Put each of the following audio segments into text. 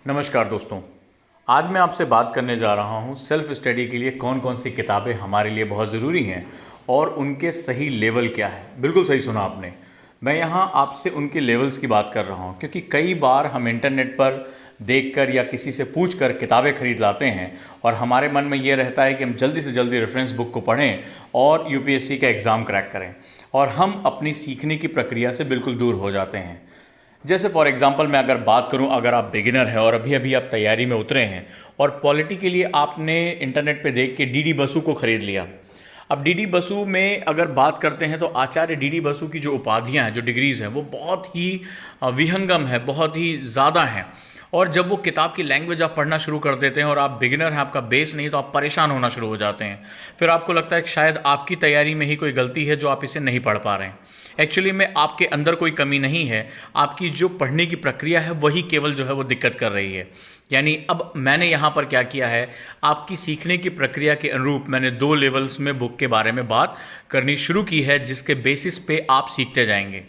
नमस्कार दोस्तों। आज मैं आपसे बात करने जा रहा हूँ सेल्फ स्टडी के लिए कौन कौन सी किताबें हमारे लिए बहुत ज़रूरी हैं और उनके सही लेवल क्या है। बिल्कुल सही सुना आपने। मैं यहाँ आपसे उनके लेवल्स की बात कर रहा हूँ क्योंकि कई बार हम इंटरनेट पर देखकर या किसी से पूछकर किताबें खरीद लाते हैं और हमारे मन में ये रहता है कि हम जल्दी से जल्दी रेफरेंस बुक को पढ़ें और यूपीएससी का एग्ज़ाम क्रैक करें, और हम अपनी सीखने की प्रक्रिया से बिल्कुल दूर हो जाते हैं। जैसे फॉर एग्जांपल मैं अगर बात करूं, अगर आप बिगिनर हैं और अभी अभी आप तैयारी में उतरे हैं और पॉलिटी के लिए आपने इंटरनेट पे देख के डीडी बसु को ख़रीद लिया। अब डीडी बसु में अगर बात करते हैं तो आचार्य डीडी बसु की जो उपाधियां हैं, जो डिग्रीज़ हैं, वो बहुत ही विहंगम है, बहुत ही ज़्यादा हैं। और जब वो किताब की लैंग्वेज आप पढ़ना शुरू कर देते हैं और आप बिगिनर हैं, आपका बेस नहीं, तो आप परेशान होना शुरू हो जाते हैं। फिर आपको लगता है कि शायद आपकी तैयारी में ही कोई गलती है जो आप इसे नहीं पढ़ पा रहे हैं। एक्चुअली में आपके अंदर कोई कमी नहीं है, आपकी जो पढ़ने की प्रक्रिया है वही केवल जो है वो दिक्कत कर रही है। यानी अब मैंने यहाँ पर क्या किया है, आपकी सीखने की प्रक्रिया के अनुरूप मैंने 2 लेवल्स में बुक के बारे में बात करनी शुरू की है, जिसके बेसिस पे आप सीखते जाएंगे।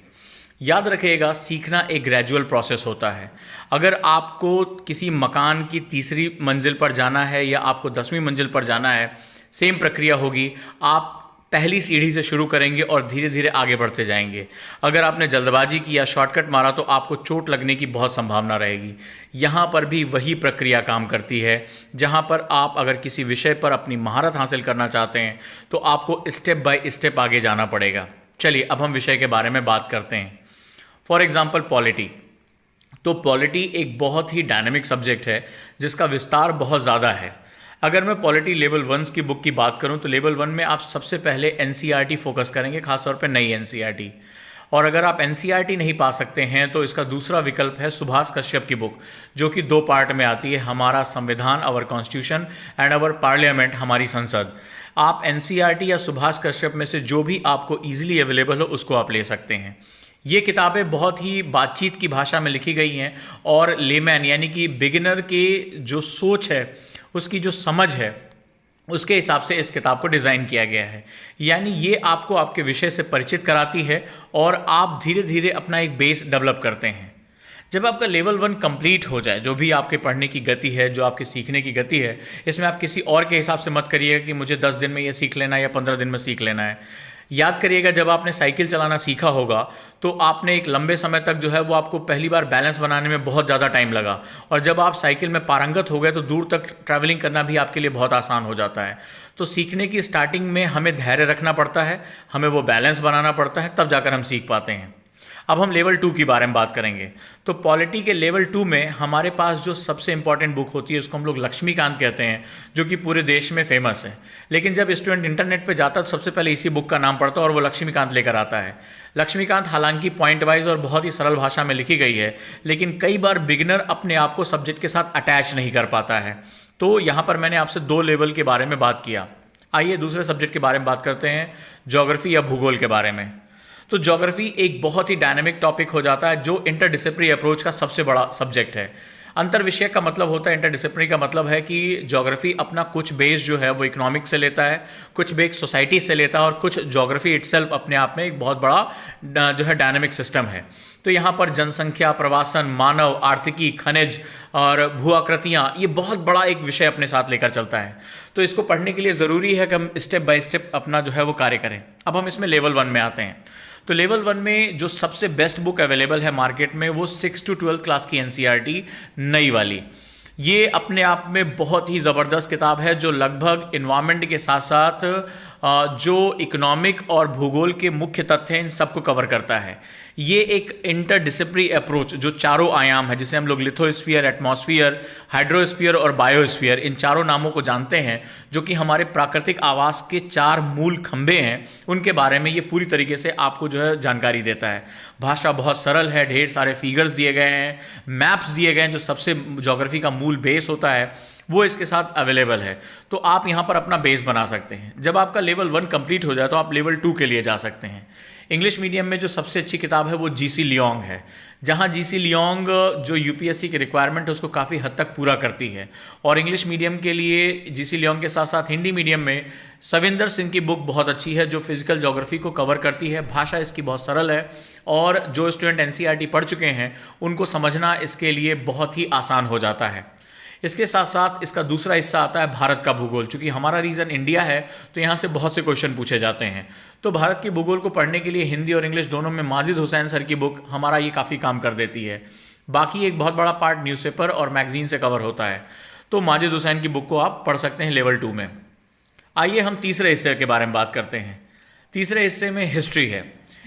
याद रखिएगा, सीखना एक ग्रेजुअल प्रोसेस होता है। अगर आपको किसी मकान की तीसरी मंजिल पर जाना है या आपको 10वीं मंजिल पर जाना है, सेम प्रक्रिया होगी। आप पहली सीढ़ी से शुरू करेंगे और धीरे धीरे आगे बढ़ते जाएंगे। अगर आपने जल्दबाजी की या शॉर्टकट मारा तो आपको चोट लगने की बहुत संभावना रहेगी। यहाँ पर भी वही प्रक्रिया काम करती है, जहाँ पर आप अगर किसी विषय पर अपनी महारत हासिल करना चाहते हैं तो आपको स्टेप बाय स्टेप आगे जाना पड़ेगा। चलिए अब हम विषय के बारे में बात करते हैं। For example polity. तो पॉलिटी एक बहुत ही डायनेमिक सब्जेक्ट है जिसका विस्तार बहुत ज़्यादा है। अगर मैं पॉलिटी लेवल 1 की बुक की बात करूं तो लेवल 1 में आप सबसे पहले एनसीईआरटी फोकस करेंगे, खासतौर पे नई एनसीईआरटी। और अगर आप एनसीईआरटी नहीं पा सकते हैं तो इसका दूसरा विकल्प है सुभाष कश्यप की बुक, जो कि 2 पार्ट में आती है, हमारा संविधान, our constitution and our parliament, हमारी संसद। आप एनसीईआरटी या सुभाष कश्यप में से जो भी आपको ईजिली अवेलेबल हो उसको आप ले सकते हैं। ये किताबें बहुत ही बातचीत की भाषा में लिखी गई हैं और लेमैन यानी कि बिगिनर के जो सोच है, उसकी जो समझ है, उसके हिसाब से इस किताब को डिज़ाइन किया गया है। यानी ये आपको आपके विषय से परिचित कराती है और आप धीरे धीरे अपना एक बेस डेवलप करते हैं। जब आपका लेवल 1 कंप्लीट हो जाए, जो भी आपके पढ़ने की गति है, जो आपके सीखने की गति है, इसमें आप किसी और के हिसाब से मत करिएगा कि मुझे 10 दिन में ये सीख लेना है या 15 दिन में सीख लेना है। याद करिएगा, जब आपने साइकिल चलाना सीखा होगा तो आपने एक लंबे समय तक जो है वो आपको पहली बार बैलेंस बनाने में बहुत ज़्यादा टाइम लगा, और जब आप साइकिल में पारंगत हो गए तो दूर तक ट्रैवलिंग करना भी आपके लिए बहुत आसान हो जाता है। तो सीखने की स्टार्टिंग में हमें धैर्य रखना पड़ता है, हमें वो बैलेंस बनाना पड़ता है, तब जाकर हम सीख पाते हैं। अब हम लेवल 2 की बारे में बात करेंगे। तो पॉलिटी के लेवल 2 में हमारे पास जो सबसे इंपॉर्टेंट बुक होती है उसको हम लोग लक्ष्मीकांत कहते हैं, जो कि पूरे देश में फेमस है। लेकिन जब स्टूडेंट इंटरनेट पे जाता है तो सबसे पहले इसी बुक का नाम पढ़ता है और वो लक्ष्मीकांत लेकर आता है। लक्ष्मीकांत हालांकि पॉइंट वाइज और बहुत ही सरल भाषा में लिखी गई है, लेकिन कई बार बिगिनर अपने आप को सब्जेक्ट के साथ अटैच नहीं कर पाता है। तो यहाँ पर मैंने आपसे 2 लेवल के बारे में बात किया। आइए दूसरे सब्जेक्ट के बारे में बात करते हैं, ज्योग्राफी या भूगोल के बारे में। तो ज्योग्राफी एक बहुत ही डायनामिक टॉपिक हो जाता है, जो इंटरडिसिप्लिनरी अप्रोच का सबसे बड़ा सब्जेक्ट है। अंतर विषय का मतलब होता है, इंटरडिसिप्लिनरी का मतलब है कि ज्योग्राफी अपना कुछ बेस जो है वो इकोनॉमिक्स से लेता है, कुछ बेस सोसाइटी से लेता है, और कुछ ज्योग्राफी इटसेल्फ अपने आप में एक बहुत बड़ा जो है डायनामिक सिस्टम है। तो यहाँ पर जनसंख्या, प्रवासन, मानव, आर्थिकी, खनिज और भू आकृतियाँ, ये बहुत बड़ा एक विषय अपने साथ लेकर चलता है। तो इसको पढ़ने के लिए ज़रूरी है कि हम स्टेप बाय स्टेप अपना जो है वो कार्य करें। अब हम इसमें लेवल 1 में आते हैं। तो लेवल 1 में जो सबसे बेस्ट बुक अवेलेबल है मार्केट में वो 6 to 12 क्लास की एनसीईआरटी नई वाली। ये अपने आप में बहुत ही ज़बरदस्त किताब है, जो लगभग इन्वायरमेंट के साथ साथ जो इकोनॉमिक और भूगोल के मुख्य तथ्य हैं इन सबको कवर करता है। ये एक इंटरडिसिप्लिनरी अप्रोच, जो चारों आयाम है, जिसे हम लोग लिथोस्फीयर, एटमॉस्फियर, हाइड्रोस्फीयर और बायोस्फीयर, इन चारों नामों को जानते हैं, जो कि हमारे प्राकृतिक आवास के 4 मूल खंभे हैं, उनके बारे में ये पूरी तरीके से आपको जो है जानकारी देता है। भाषा बहुत सरल है, ढेर सारे फिगर्स दिए गए हैं, मैप्स दिए गए हैं, जो सबसे ज्योग्राफी का मूल बेस होता है वो इसके साथ अवेलेबल है। तो आप यहाँ पर अपना बेस बना सकते हैं। जब आपका लेवल 1 कंप्लीट हो जाए तो आप लेवल 2 के लिए जा सकते हैं। इंग्लिश मीडियम में जो सबसे अच्छी किताब है वो जीसी लियोंग है, जहाँ जीसी लियोंग जो यूपीएससी की रिक्वायरमेंट है उसको काफ़ी हद तक पूरा करती है। और इंग्लिश मीडियम के लिए जीसी लियोंग के साथ साथ हिंदी मीडियम में सविंदर सिंह की बुक बहुत अच्छी है, जो फिजिकल ज्योग्राफी को कवर करती है। भाषा इसकी बहुत सरल है और जो स्टूडेंट एनसीईआरटी पढ़ चुके हैं उनको समझना इसके लिए बहुत ही आसान हो जाता है। इसके साथ साथ इसका दूसरा हिस्सा आता है भारत का भूगोल। चूंकि हमारा रीजन इंडिया है तो यहाँ से बहुत से क्वेश्चन पूछे जाते हैं, तो भारत के भूगोल को पढ़ने के लिए हिंदी और इंग्लिश दोनों में माजिद हुसैन सर की बुक हमारा ये काफ़ी काम कर देती है। बाकी एक बहुत बड़ा पार्ट न्यूज़पेपर और मैगजीन से कवर होता है, तो माजिद हुसैन की बुक को आप पढ़ सकते हैं लेवल 2 में। आइए हम तीसरे हिस्से के बारे में बात करते हैं। तीसरे हिस्से में हिस्ट्री है,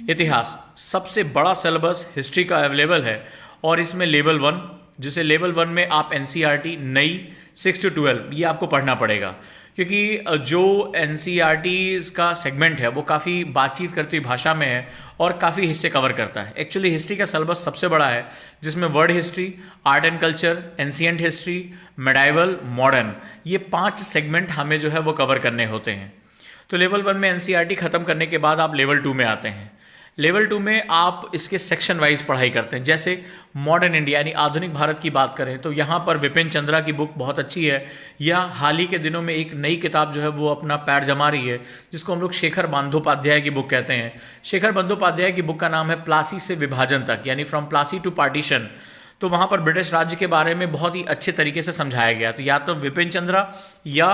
इतिहास। सबसे बड़ा सिलेबस हिस्ट्री का अवेलेबल है और इसमें लेवल 1, जिसे लेवल 1 में आप एनसीईआरटी नई 6 to 12 ये आपको पढ़ना पड़ेगा, क्योंकि जो एनसीईआरटी का सेगमेंट है वो काफ़ी बातचीत करती हुई भाषा में है और काफ़ी हिस्से कवर करता है। एक्चुअली हिस्ट्री का सिलेबस सबसे बड़ा है, जिसमें world history, art and culture, ancient history, medieval, modern, ये 5 सेगमेंट हमें जो है वो कवर करने होते हैं। तो लेवल 1 में एनसीईआरटी ख़त्म करने के बाद आप लेवल 2 में आते हैं। लेवल 2 में आप इसके सेक्शन वाइज पढ़ाई करते हैं। जैसे मॉडर्न इंडिया यानी आधुनिक भारत की बात करें तो यहाँ पर विपिन चंद्रा की बुक बहुत अच्छी है, या हाल ही के दिनों में एक नई किताब जो है वो अपना पैर जमा रही है, जिसको हम लोग शेखर बंदोपाध्याय की बुक कहते हैं। शेखर बंदोपाध्याय की बुक का नाम है प्लासी से विभाजन तक, यानी फ्रॉम प्लासी टू पार्टीशन। तो वहाँ पर ब्रिटिश राज्य के बारे में बहुत ही अच्छे तरीके से समझाया गया। तो या तो विपिन चंद्रा या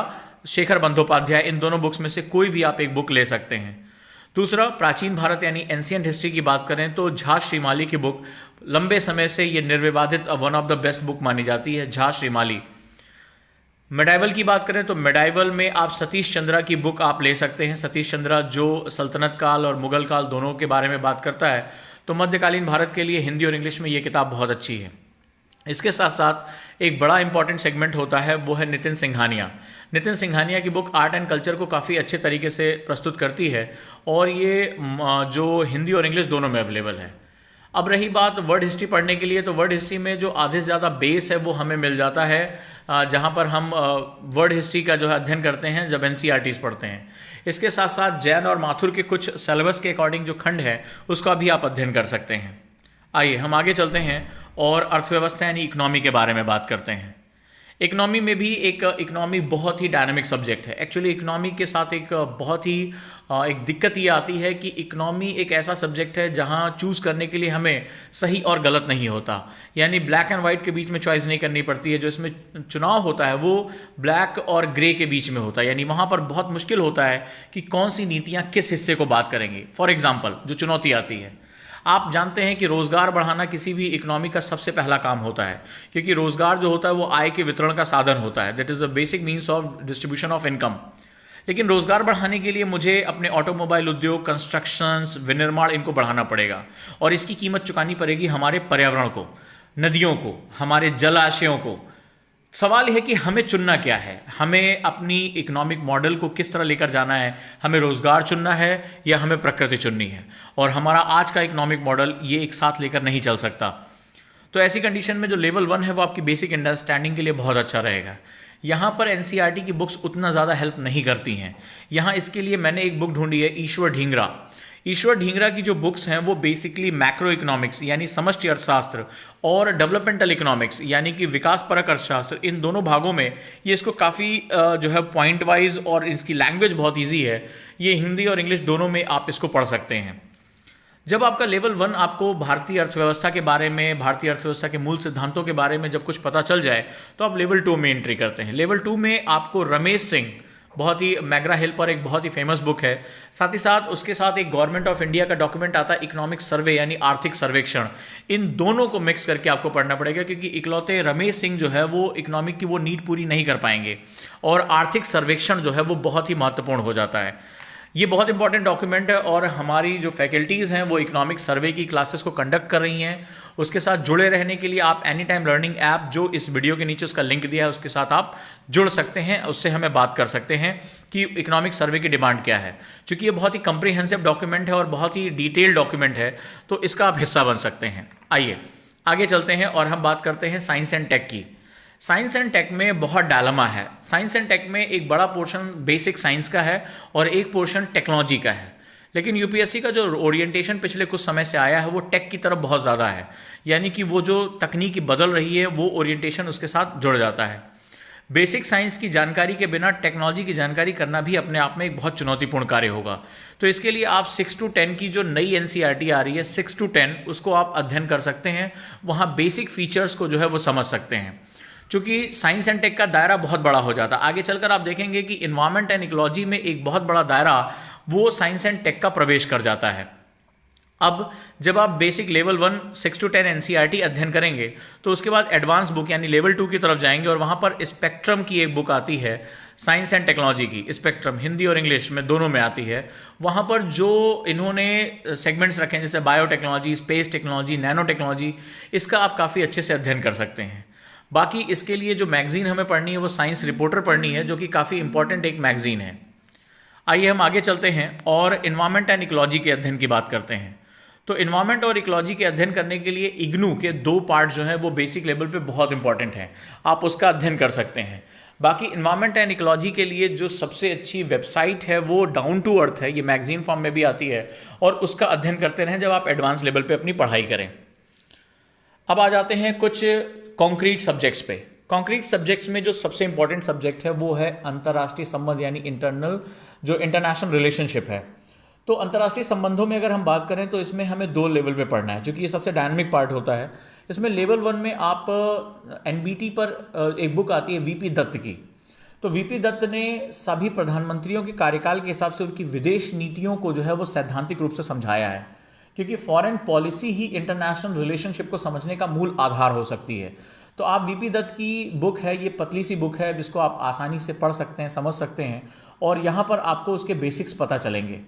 शेखर बंदोपाध्याय, इन दोनों बुक्स में से कोई भी आप एक बुक ले सकते हैं। दूसरा, प्राचीन भारत यानी एंशिएंट हिस्ट्री की बात करें तो झा श्रीमाली की बुक लंबे समय से ये निर्विवादित one of the best book मानी जाती है, झा श्रीमाली। मेडाइवल की बात करें तो मेडाइवल में आप सतीश चंद्रा की बुक आप ले सकते हैं। सतीश चंद्रा जो सल्तनत काल और मुगल काल दोनों के बारे में बात करता है, तो मध्यकालीन भारत के लिए हिंदी और इंग्लिश में ये किताब बहुत अच्छी है। इसके साथ साथ एक बड़ा इंपॉर्टेंट सेगमेंट होता है, वो है नितिन सिंघानिया। नितिन सिंघानिया की बुक आर्ट एंड कल्चर को काफ़ी अच्छे तरीके से प्रस्तुत करती है और ये जो हिंदी और इंग्लिश दोनों में अवेलेबल है। अब रही बात वर्ड हिस्ट्री पढ़ने के लिए, तो वर्ड हिस्ट्री में जो आधे से ज़्यादा बेस है वो हमें मिल जाता है जहाँ पर हम वर्ड हिस्ट्री का जो है अध्ययन करते हैं जब एनसीईआरटीज़ पढ़ते हैं। इसके साथ साथ जैन और माथुर के कुछ सिलेबस के अकॉर्डिंग जो खंड है उसका भी आप अध्ययन कर सकते हैं। आइए हम आगे चलते हैं और अर्थव्यवस्था यानी इकोनॉमी के बारे में बात करते हैं। इकोनॉमी में भी इकोनॉमी बहुत ही डायनामिक सब्जेक्ट है। एक्चुअली इकोनॉमी के साथ एक बहुत ही एक दिक्कत ये आती है कि इकोनॉमी एक ऐसा सब्जेक्ट है जहां चूज़ करने के लिए हमें सही और गलत नहीं होता, यानी ब्लैक एंड वाइट के बीच में चॉइस नहीं करनी पड़ती है। जो इसमें चुनाव होता है वो ब्लैक और ग्रे के बीच में होता है, यानी वहाँ पर बहुत मुश्किल होता है कि कौन सी नीतियाँ किस हिस्से को बात करेंगी। फॉर एग्जाम्पल, जो चुनौती आती है, आप जानते हैं कि रोज़गार बढ़ाना किसी भी इकोनॉमी का सबसे पहला काम होता है, क्योंकि रोज़गार जो होता है वो आय के वितरण का साधन होता है। That is the basic means of distribution of income. लेकिन रोज़गार बढ़ाने के लिए मुझे अपने ऑटोमोबाइल उद्योग, कंस्ट्रक्शंस, विनिर्माण, इनको बढ़ाना पड़ेगा और इसकी कीमत चुकानी पड़ेगी हमारे पर्यावरण को, नदियों को, हमारे जलाशयों को। सवाल है कि हमें चुनना क्या है, हमें अपनी इकोनॉमिक मॉडल को किस तरह लेकर जाना है। हमें रोज़गार चुनना है या हमें प्रकृति चुननी है, और हमारा आज का इकोनॉमिक मॉडल ये एक साथ लेकर नहीं चल सकता। तो ऐसी कंडीशन में जो लेवल 1 है वो आपकी बेसिक अंडरस्टैंडिंग के लिए बहुत अच्छा रहेगा। यहाँ पर एनसीईआरटी की बुक्स उतना ज़्यादा हेल्प नहीं करती हैं। यहाँ इसके लिए मैंने एक बुक ढूंढी है, ईश्वर ढींगरा। ईश्वर ढींगरा की जो बुक्स हैं वो बेसिकली मैक्रो इकोनॉमिक्स यानी समष्टि अर्थशास्त्र और डेवलपमेंटल इकोनॉमिक्स यानी कि विकास परक अर्थशास्त्र, इन दोनों भागों में ये इसको काफ़ी जो है पॉइंट वाइज, और इसकी लैंग्वेज बहुत ईजी है। ये हिंदी और इंग्लिश दोनों में आप इसको पढ़ सकते हैं। जब आपका लेवल 1 आपको भारतीय अर्थव्यवस्था के बारे में, भारतीय अर्थव्यवस्था के मूल सिद्धांतों के बारे में जब कुछ पता चल जाए, तो आप लेवल 2 में एंट्री करते हैं। लेवल 2 में आपको रमेश सिंह, बहुत ही मैग्रा हिल पर एक बहुत ही फेमस बुक है, साथ ही साथ उसके साथ एक गवर्नमेंट ऑफ इंडिया का डॉक्यूमेंट आता है, इकोनॉमिक सर्वे यानी आर्थिक सर्वेक्षण। इन दोनों को मिक्स करके आपको पढ़ना पड़ेगा, क्योंकि इकलौते रमेश सिंह जो है वो इकोनॉमिक की वो नीड पूरी नहीं कर पाएंगे, और आर्थिक सर्वेक्षण जो है वो बहुत ही महत्वपूर्ण हो जाता है। ये बहुत इंपॉर्टेंट डॉक्यूमेंट है, और हमारी जो फैकल्टीज़ हैं वो इकोनॉमिक सर्वे की क्लासेस को कंडक्ट कर रही हैं। उसके साथ जुड़े रहने के लिए आप एनी टाइम लर्निंग ऐप, जो इस वीडियो के नीचे उसका लिंक दिया है, उसके साथ आप जुड़ सकते हैं, उससे हमें बात कर सकते हैं कि इकोनॉमिक सर्वे की डिमांड क्या है। चूँकि ये बहुत ही कंप्रीहेंसिव डॉक्यूमेंट है और बहुत ही डिटेल्ड डॉक्यूमेंट है, तो इसका आप हिस्सा बन सकते हैं। आइए आगे चलते हैं और हम बात करते हैं साइंस एंड टेक की। साइंस एंड टेक में बहुत डायलेमा है। साइंस एंड टेक में एक बड़ा पोर्शन बेसिक साइंस का है और एक पोर्शन टेक्नोलॉजी का है। लेकिन यूपीएससी का जो ओरिएंटेशन पिछले कुछ समय से आया है वो टेक की तरफ बहुत ज़्यादा है, यानी कि वो जो तकनीकी बदल रही है वो ओरिएंटेशन उसके साथ जुड़ जाता है। बेसिक साइंस की जानकारी के बिना टेक्नोलॉजी की जानकारी करना भी अपने आप में एक बहुत चुनौतीपूर्ण कार्य होगा। तो इसके लिए आप 6 to 10 की जो नई एनसीईआरटी आ रही है 6 to 10, उसको आप अध्ययन कर सकते हैं। वहाँ बेसिक फीचर्स को जो है वो समझ सकते हैं, क्योंकि साइंस एंड टेक का दायरा बहुत बड़ा हो जाता है। आगे चलकर आप देखेंगे कि इन्वायरमेंट एंड इकोलॉजी में एक बहुत बड़ा दायरा वो साइंस एंड टेक का प्रवेश कर जाता है। अब जब आप बेसिक लेवल 1 6 to 10 एनसीईआरटी अध्ययन करेंगे तो उसके बाद एडवांस बुक यानी लेवल 2 की तरफ जाएंगे, और वहाँ पर स्पेक्ट्रम की एक बुक आती है साइंस एंड टेक्नोलॉजी की। स्पेक्ट्रम हिंदी और इंग्लिश में दोनों में आती है। वहाँ पर जो इन्होंने सेगमेंट्स रखे हैं जैसे biotechnology, space technology, nano technology, इसका आप काफ़ी अच्छे से अध्ययन कर सकते हैं। बाकी इसके लिए जो मैगजीन हमें पढ़नी है वो साइंस रिपोर्टर पढ़नी है, जो कि काफ़ी इंपॉर्टेंट एक मैगजीन है। आइए हम आगे चलते हैं और इन्वायरमेंट एंड इकोलॉजी के अध्ययन की बात करते हैं। तो इन्वायरमेंट और इकोलॉजी के अध्ययन करने के लिए इग्नू के 2 पार्ट जो हैं वो बेसिक लेवल पे बहुत इंपॉर्टेंट हैं, आप उसका अध्ययन कर सकते हैं। बाकी इन्वायरमेंट एंड इकोलॉजी के लिए जो सबसे अच्छी वेबसाइट है वो डाउन टू अर्थ है, ये मैगजीन फॉर्म में भी आती है, और उसका अध्ययन करते रहें जब आप एडवांस लेवल पे अपनी पढ़ाई करें। अब आ जाते हैं कुछ कॉन्क्रीट सब्जेक्ट्स पे। कॉन्क्रीट सब्जेक्ट्स में जो सबसे इंपॉर्टेंट सब्जेक्ट है वो है अंतर्राष्ट्रीय संबंध, यानी इंटरनेशनल रिलेशनशिप है। तो अंतर्राष्ट्रीय संबंधों में अगर हम बात करें तो इसमें हमें 2 लेवल पे पढ़ना है, क्योंकि ये सबसे डायनामिक पार्ट होता है। इसमें लेवल 1 में आप एनबीटी पर एक बुक आती है वीपी दत्त की। तो वीपी दत्त ने सभी प्रधानमंत्रियों के कार्यकाल के हिसाब से उनकी विदेश नीतियों को जो है वो सैद्धांतिक रूप से समझाया है, क्योंकि फॉरेन पॉलिसी ही इंटरनेशनल रिलेशनशिप को समझने का मूल आधार हो सकती है। तो आप वीपी दत्त की बुक है, ये पतली सी बुक है जिसको आप आसानी से पढ़ सकते हैं, समझ सकते हैं, और यहाँ पर आपको उसके बेसिक्स पता चलेंगे।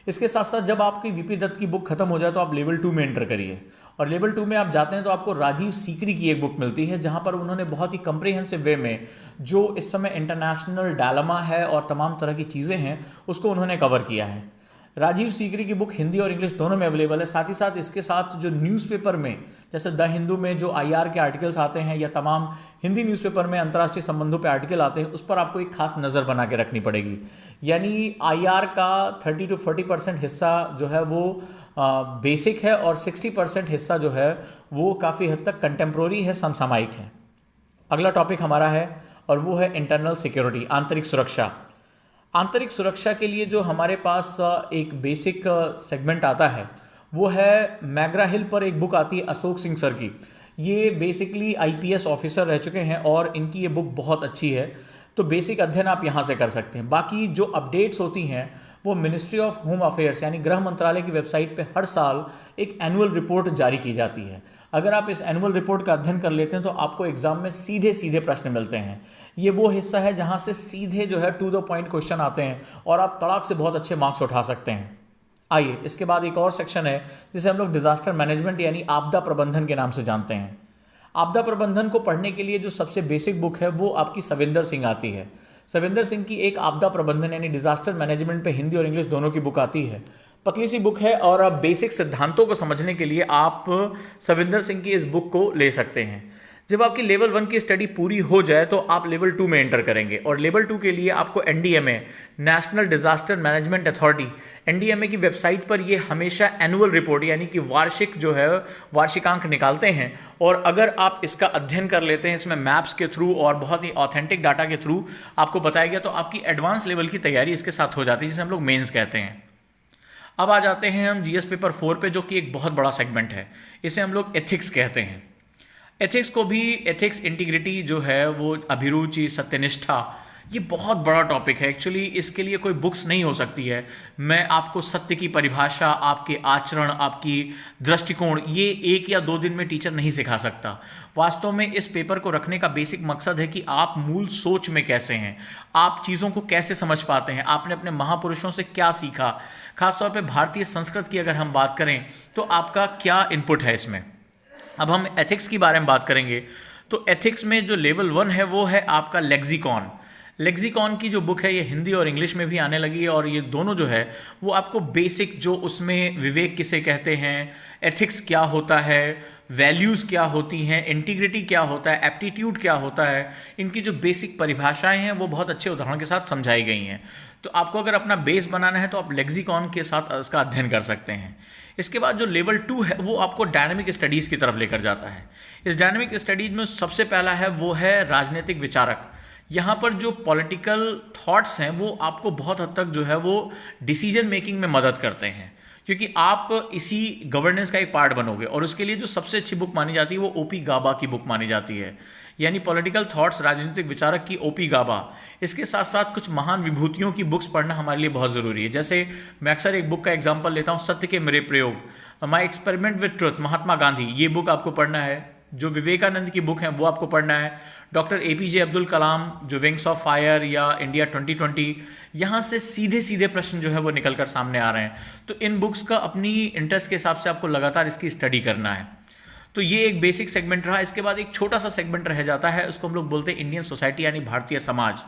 इसके साथ साथ जब आपकी वीपी दत्त की बुक खत्म हो जाए तो आप लेवल 2 में एंटर करिए, और लेवल 2 में आप जाते हैं तो आपको राजीव सीकरी की एक बुक मिलती है, जहाँ पर उन्होंने बहुत ही कम्प्रिहेंसिव वे में जो इस समय इंटरनेशनल डायलेमा है और तमाम तरह की चीज़ें हैं उसको उन्होंने कवर किया है। राजीव सीकरी की बुक हिंदी और इंग्लिश दोनों में अवेलेबल है। साथ ही साथ इसके साथ जो न्यूज़पेपर में जैसे द हिंदू में जो आईआर के आर्टिकल्स आते हैं या तमाम हिंदी न्यूज़पेपर में अंतर्राष्ट्रीय संबंधों पे आर्टिकल आते हैं, उस पर आपको एक खास नज़र बना के रखनी पड़ेगी। यानी आईआर का 30 to 40% हिस्सा जो है वो बेसिक है, और 60% हिस्सा जो है वो काफ़ी हद तक कंटेम्प्रोरी है, समसामयिक है। अगला टॉपिक हमारा है और वो है इंटरनल सिक्योरिटी, आंतरिक सुरक्षा। आंतरिक सुरक्षा के लिए जो हमारे पास एक बेसिक सेगमेंट आता है वो है मैग्रा हिल पर एक बुक आती है अशोक सिंह सर की। ये बेसिकली आईपीएस ऑफिसर रह चुके हैं और इनकी ये बुक बहुत अच्छी है, तो बेसिक अध्ययन आप यहाँ से कर सकते हैं। बाकी जो अपडेट्स होती हैं वो मिनिस्ट्री ऑफ होम अफेयर्स यानी गृह मंत्रालय की वेबसाइट पे हर साल एक एनुअल रिपोर्ट जारी की जाती है। अगर आप इस एनुअल रिपोर्ट का अध्ययन कर लेते हैं तो आपको एग्जाम में सीधे सीधे प्रश्न मिलते हैं। ये वो हिस्सा है जहाँ से सीधे जो है टू द पॉइंट क्वेश्चन आते हैं और आप तड़ाक से बहुत अच्छे मार्क्स उठा सकते हैं। आइए इसके बाद एक और सेक्शन है जिसे हम लोग डिजास्टर मैनेजमेंट यानी आपदा प्रबंधन के नाम से जानते हैं। आपदा प्रबंधन को पढ़ने के लिए जो सबसे बेसिक बुक है वो आपकी सविंदर सिंह आती है। सविंदर सिंह की एक आपदा प्रबंधन यानी डिजास्टर मैनेजमेंट पे हिंदी और इंग्लिश दोनों की बुक आती है। पतली सी बुक है और अब बेसिक सिद्धांतों को समझने के लिए आप सविंदर सिंह की इस बुक को ले सकते हैं। जब आपकी लेवल 1 की स्टडी पूरी हो जाए तो आप लेवल 2 में एंटर करेंगे और लेवल 2 के लिए आपको NDMA national disaster management authority NDMA की वेबसाइट पर ये हमेशा एनुअल रिपोर्ट यानी कि वार्षिक जो है वार्षिकांक निकालते हैं। और अगर आप इसका अध्ययन कर लेते हैं इसमें मैप्स के थ्रू और बहुत ही ऑथेंटिक डाटा के थ्रू आपको बताया गया तो आपकी एडवांस लेवल की तैयारी इसके साथ हो जाती है जिसे हम लोग मेन्स कहते हैं। अब आ जाते हैं हम जीएस पेपर 4 पे जो कि एक बहुत बड़ा सेगमेंट है, इसे हम लोग एथिक्स कहते हैं। एथिक्स को भी एथिक्स इंटीग्रिटी जो है वो अभिरुचि सत्यनिष्ठा ये बहुत बड़ा टॉपिक है। एक्चुअली इसके लिए कोई बुक्स नहीं हो सकती है। मैं आपको सत्य की परिभाषा आपके आचरण आपकी दृष्टिकोण ये 1 या 2 दिन में टीचर नहीं सिखा सकता। वास्तव में इस पेपर को रखने का बेसिक मकसद है कि आप मूल सोच में कैसे हैं, आप चीज़ों को कैसे समझ पाते हैं, आपने अपने महापुरुषों से क्या सीखा, खासतौर पर भारतीय संस्कृत की अगर हम बात करें तो आपका क्या इनपुट है इसमें। अब हम एथिक्स की बारे में बात करेंगे तो एथिक्स में जो लेवल 1 है वो है आपका लेक्सिकॉन। लेक्सिकॉन की जो बुक है ये हिंदी और इंग्लिश में भी आने लगी है और ये दोनों जो है वो आपको बेसिक जो उसमें विवेक किसे कहते हैं, एथिक्स क्या होता है, वैल्यूज़ क्या होती हैं, इंटीग्रिटी क्या होता है, एप्टीट्यूड क्या होता है, इनकी जो बेसिक परिभाषाएं हैं वो बहुत अच्छे उदाहरण के साथ समझाई गई हैं। तो आपको अगर अपना बेस बनाना है तो आप लेक्सिकॉन के साथ इसका अध्ययन कर सकते हैं। इसके बाद जो लेवल 2 है वो आपको डायनेमिक स्टडीज़ की तरफ लेकर जाता है। इस डायनेमिक स्टडीज में सबसे पहला है वो है राजनीतिक विचारक। यहाँ पर जो पॉलिटिकल थॉट्स हैं वो आपको बहुत हद तक जो है वो डिसीजन मेकिंग में मदद करते हैं, क्योंकि आप इसी गवर्नेंस का एक पार्ट बनोगे। और उसके लिए जो सबसे अच्छी बुक मानी जाती है वो ओपी गाबा की बुक मानी जाती है, यानी पॉलिटिकल थॉट्स राजनीतिक विचारक की ओपी गाबा। इसके साथ साथ कुछ महान विभूतियों की बुक्स पढ़ना हमारे लिए बहुत ज़रूरी है। जैसे मैं अक्सर एक बुक का एग्जाम्पल लेता हूँ, सत्य के मेरे प्रयोग, my experiment with truth, Mahatma Gandhi, ये बुक आपको पढ़ना है। जो विवेकानंद की बुक है वो आपको पढ़ना है। डॉक्टर एपीजे अब्दुल कलाम, जो विंग्स ऑफ फायर या इंडिया 2020, यहाँ से सीधे सीधे प्रश्न जो है वो निकल कर सामने आ रहे हैं। तो इन बुक्स का अपनी इंटरेस्ट के हिसाब से आपको लगातार इसकी स्टडी करना है। तो ये एक बेसिक सेगमेंट रहा। इसके बाद एक छोटा सा सेगमेंट रह जाता है, उसको हम लोग बोलते हैं इंडियन सोसाइटी, यानी भारतीय समाज।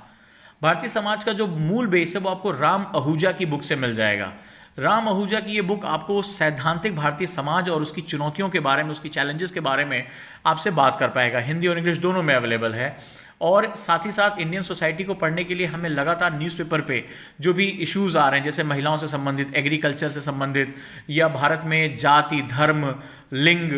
भारतीय समाज का जो मूल बेस है वो आपको राम आहूजा की बुक से मिल जाएगा। राम आहूजा की ये बुक आपको सैद्धांतिक भारतीय समाज और उसकी चुनौतियों के बारे में, उसकी चैलेंजेस के बारे में आपसे बात कर पाएगा। हिंदी और इंग्लिश दोनों में अवेलेबल है। और साथ ही साथ इंडियन सोसाइटी को पढ़ने के लिए हमें लगातार न्यूज़पेपर पे जो भी इश्यूज आ रहे हैं, जैसे महिलाओं से संबंधित, एग्रीकल्चर से संबंधित, या भारत में जाति, धर्म, लिंग,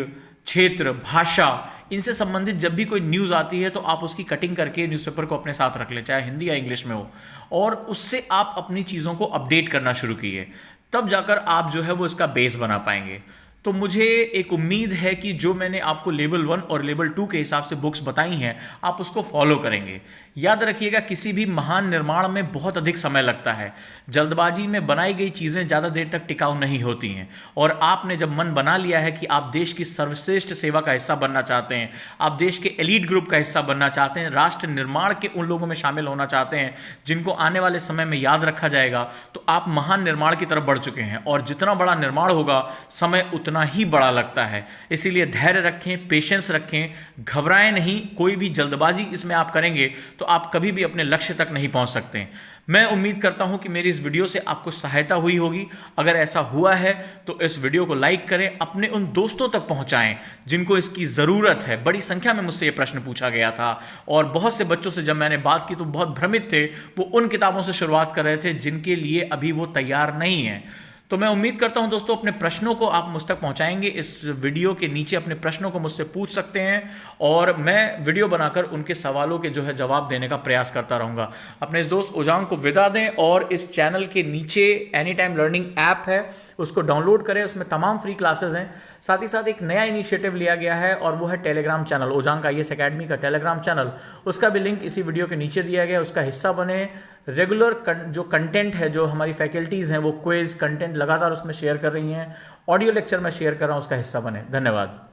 क्षेत्र, भाषा, इनसे संबंधित जब भी कोई न्यूज़ आती है तो आप उसकी कटिंग करके न्यूज़पेपर को अपने साथ रख लें, चाहे हिंदी या इंग्लिश में हो, और उससे आप अपनी चीज़ों को अपडेट करना शुरू कीजिए। तब जाकर आप जो है वो इसका बेस बना पाएंगे। तो मुझे एक उम्मीद है कि जो मैंने आपको लेवल 1 और लेवल 2 के हिसाब से बुक्स बताई हैं आप उसको फॉलो करेंगे। याद रखिएगा, किसी भी महान निर्माण में बहुत अधिक समय लगता है। जल्दबाजी में बनाई गई चीज़ें ज़्यादा देर तक टिकाऊ नहीं होती हैं। और आपने जब मन बना लिया है कि आप देश की सर्वश्रेष्ठ सेवा का हिस्सा बनना चाहते हैं, आप देश के एलीट ग्रुप का हिस्सा बनना चाहते हैं, राष्ट्र निर्माण के उन लोगों में शामिल होना चाहते हैं जिनको आने वाले समय में याद रखा जाएगा, तो आप महान निर्माण की तरफ बढ़ चुके हैं। और जितना बड़ा निर्माण होगा समय उतना ही बड़ा लगता है। इसीलिए धैर्य रखें, पेशेंस रखें, घबराएं नहीं। कोई भी जल्दबाजी इसमें आप करेंगे तो आप कभी भी अपने लक्ष्य तक नहीं पहुंच सकते। मैं उम्मीद करता हूं कि मेरी इस वीडियो से आपको सहायता हुई होगी। अगर ऐसा हुआ है तो इस वीडियो को लाइक करें, अपने उन दोस्तों तक पहुंचाएं जिनको इसकी ज़रूरत है। बड़ी संख्या में मुझसे यह प्रश्न पूछा गया था और बहुत से बच्चों से जब मैंने बात की तो बहुत भ्रमित थे। वो उन किताबों से शुरुआत कर रहे थे जिनके लिए अभी वो तैयार नहीं है। तो मैं उम्मीद करता हूं दोस्तों अपने प्रश्नों को आप मुझ तक पहुंचाएंगे। इस वीडियो के नीचे अपने प्रश्नों को मुझसे पूछ सकते हैं और मैं वीडियो बनाकर उनके सवालों के जो है जवाब देने का प्रयास करता रहूंगा। अपने इस दोस्त उजांग को विदा दें और इस चैनल के नीचे एनी टाइम लर्निंग ऐप है, उसको डाउनलोड करें। उसमें तमाम फ्री क्लासेस हैं। साथ ही साथ एक नया इनिशिएटिव लिया गया है और वो है टेलीग्राम चैनल, उजांग IAS अकेडमी का टेलीग्राम चैनल। उसका भी लिंक इसी वीडियो के नीचे दिया गया है। उसका हिस्सा बने। रेगुलर जो कंटेंट है, जो हमारी फैकल्टीज़ हैं वो क्विज कंटेंट लगातार उसमें शेयर कर रही हैं। ऑडियो लेक्चर में शेयर कर रहा हूँ, उसका हिस्सा बने। धन्यवाद।